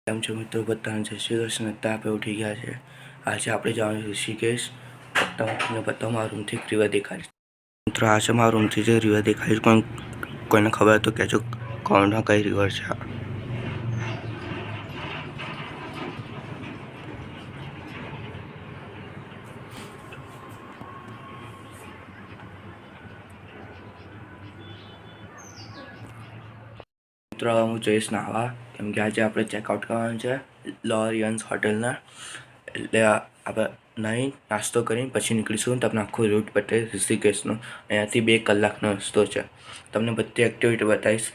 કેમ છો મિત્રો? બધાને જય શ્રી કૃષ્ણ. આપણે ઉઠી ગયા છે. આજે આપણે જવાનું ઋષિકેશ. તમને બતાવું મારા રૂમથી રિવર દેખાય. મિત્રો આ છે મારા રૂમથી જે રિવર દેખાય છે. કોઈને ખબર તો કહેજો કોણમાં કઈ રિવર છે. મિત્રો હવે હું જઈશ નાહવા, કેમ કે આજે આપણે ચેકઆઉટ કરવાનું છે લોરિયન્સ હોટલના. એટલે આપણે નહીં નાસ્તો કરીને પછી નીકળીશું. તમને આખો રૂટ બતાવીશ ઋષિકેશનો. અહીંયાથી 2 કલાકનો રસ્તો છે. તમને બધી એક્ટિવિટી બતાવીશ,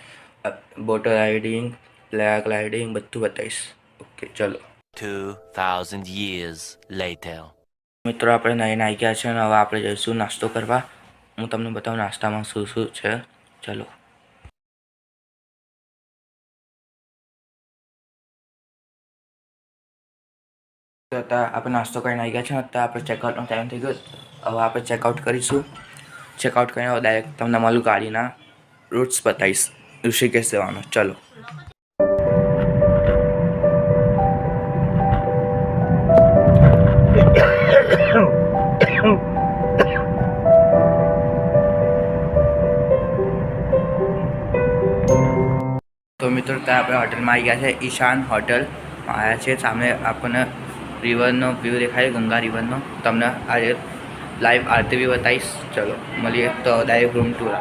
બોટર રાઇડિંગ, પેરાગ્લાઇડિંગ બધું બતાવીશ. ઓકે ચલો. 2000 years later. મિત્રો આપણે નાઈને આવી ગયા છે અને હવે આપણે જઈશું નાસ્તો કરવા. હું તમને બતાવું નાસ્તામાં શું શું છે. ચલો. આપણે નાસ્તો કરીને આવી ગયા છે. અત્યારે આપણે ચેકઆઉટનો ટાઈમ થઈ ગયો. હવે આપણે ચેકઆઉટ કરીશું. ચેકઆઉટ કરીને હવે ડાયરેક્ટ તમને મારું ગાડીના રૂટ્સ બતાવીશ ઋષિકેશ જવાનો. ચલો. તો મિત્રો ત્યાં આપણે હોટલમાં આવી ગયા છે. ઈશાન હોટલ આવ્યા છે. સામે આપણને રિવરનો વ્યૂ દેખાય, ગંગા રિવરનો. તમને આજે લાઈવ આરતી બી બતાવીશ. ચલો મળીએ તો ડાયરેક્ટ રૂમ ટૂર.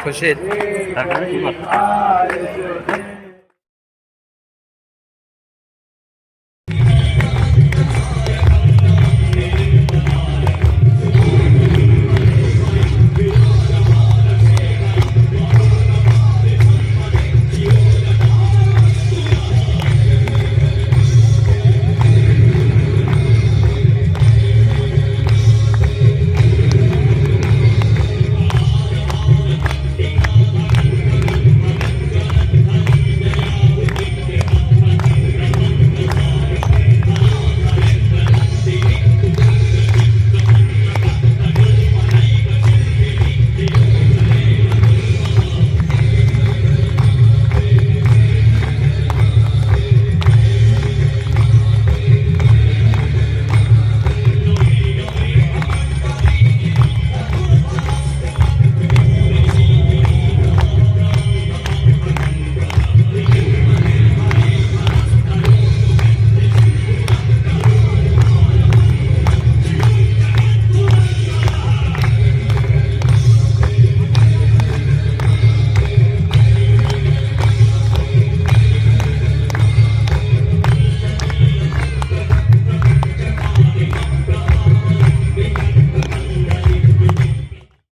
ખુશી